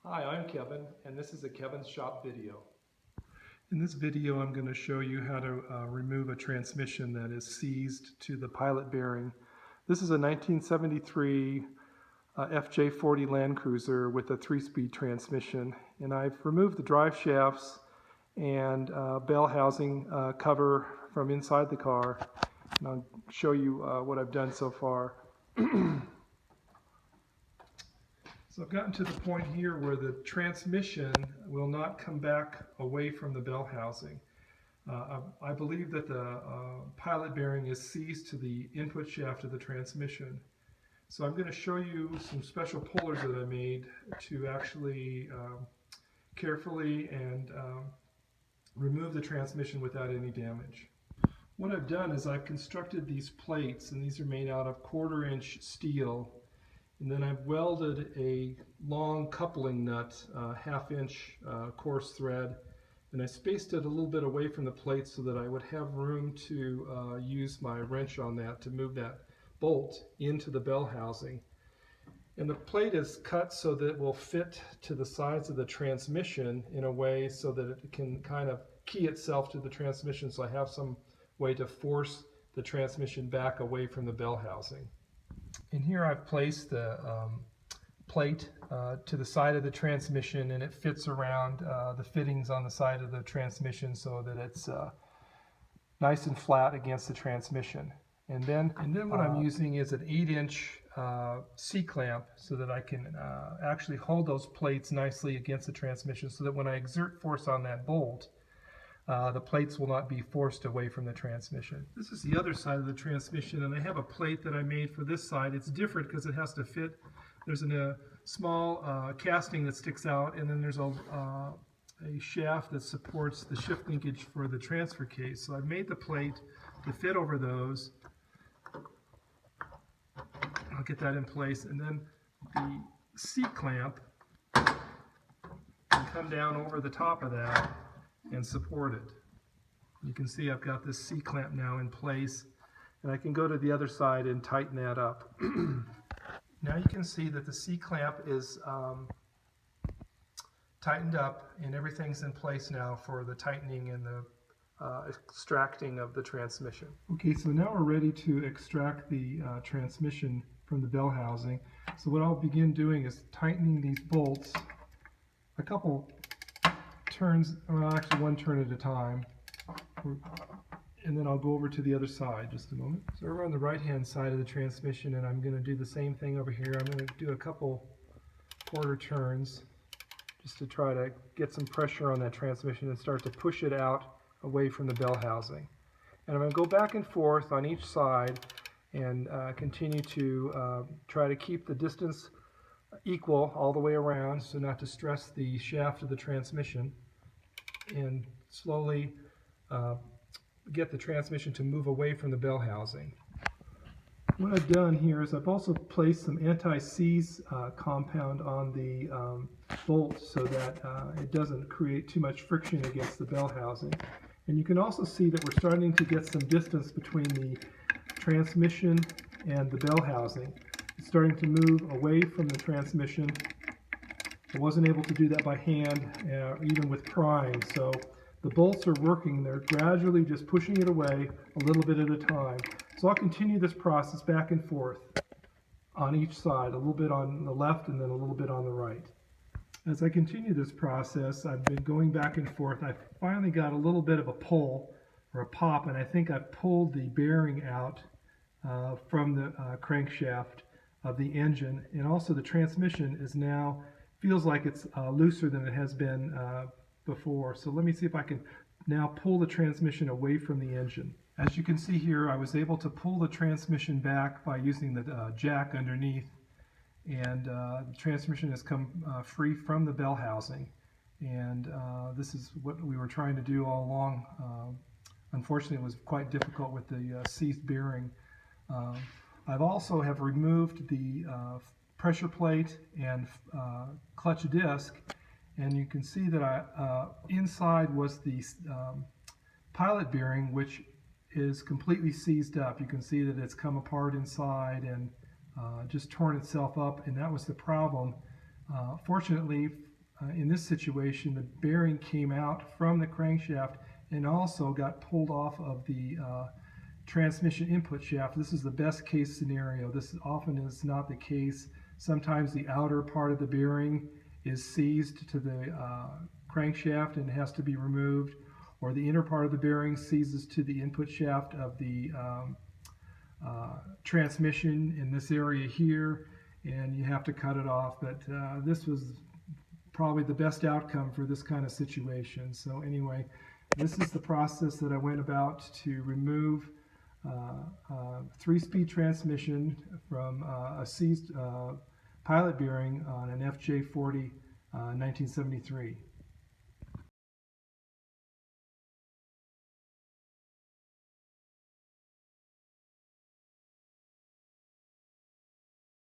Hi, I'm Kevin, and this is a Kevin's Shop video. In this video, I'm going to show you how to remove a transmission that is seized to the pilot bearing. This is a 1973 FJ40 Land Cruiser with a 3-speed transmission, and I've removed the drive shafts and bell housing cover from inside the car, and I'll show you what I've done so far. So I've gotten to the point here where the transmission will not come back away from the bell housing. I believe that the pilot bearing is seized to the input shaft of the transmission. So I'm going to show you some special pullers that I made to actually carefully and remove the transmission without any damage. What I've done is I've constructed these plates, and these are made out of 1/4-inch steel. And then I've welded a long coupling nut, 1/2-inch coarse thread, and I spaced it a little bit away from the plate so that I would have room to use my wrench on that to move that bolt into the bell housing. And the plate is cut so that it will fit to the sides of the transmission in a way so that it can kind of key itself to the transmission, so I have some way to force the transmission back away from the bell housing. And here I've placed the plate to the side of the transmission, and it fits around the fittings on the side of the transmission so that it's nice and flat against the transmission. And then what I'm using is an 8-inch C-clamp so that I can actually hold those plates nicely against the transmission so that when I exert force on that bolt, the plates will not be forced away from the transmission. This is the other side of the transmission, and I have a plate that I made for this side. It's different because it has to fit. There's a small casting that sticks out, and then there's a shaft that supports the shift linkage for the transfer case. So I've made the plate to fit over those. I'll get that in place, and then the C-clamp can come down over the top of that and support it. You can see I've got this C-clamp now in place, and I can go to the other side and tighten that up. Now you can see that the C-clamp is tightened up, and everything's in place now for the tightening and the extracting of the transmission. Okay, so now we're ready to extract the transmission from the bell housing. So what I'll begin doing is tightening these bolts a couple turns, well, actually one turn at a time, and then I'll go over to the other side. Just a moment. So we're on the right hand side of the transmission, and I'm going to do the same thing over here. I'm going to do a couple 1/4 turns just to try to get some pressure on that transmission and start to push it out away from the bell housing. And I'm going to go back and forth on each side and continue to try to keep the distance equal all the way around so not to stress the shaft of the transmission, and slowly get the transmission to move away from the bell housing. What I've done here is I've also placed some anti-seize compound on the bolt so that it doesn't create too much friction against the bell housing. And you can also see that we're starting to get some distance between the transmission and the bell housing. It's starting to move away from the transmission. I wasn't able to do that by hand, even with prying, so the bolts are working. They're gradually just pushing it away a little bit at a time. So I'll continue this process back and forth on each side, a little bit on the left and then a little bit on the right. As I continue this process, I've been going back and forth. I finally got a little bit of a pull or a pop, and I think I've pulled the bearing out from the crankshaft of the engine, and also the transmission is now feels like it's looser than it has been before. So let me see if I can now pull the transmission away from the engine. As you can see here, I was able to pull the transmission back by using the jack underneath, and the transmission has come free from the bell housing, and this is what we were trying to do all along. Unfortunately, it was quite difficult with the seized bearing. I've also have removed the pressure plate and clutch disc, and you can see that inside was the pilot bearing, which is completely seized up. You can see that it's come apart inside and just torn itself up, and that was the problem. Fortunately, in this situation, the bearing came out from the crankshaft and also got pulled off of the transmission input shaft. This is the best case scenario. This often is not the case. Sometimes the outer part of the bearing is seized to the crankshaft and has to be removed, or the inner part of the bearing seizes to the input shaft of the transmission in this area here, and you have to cut it off. But this was probably the best outcome for this kind of situation. So anyway, this is the process that I went about to remove a 3-speed transmission from a seized pilot bearing on an FJ40 1973.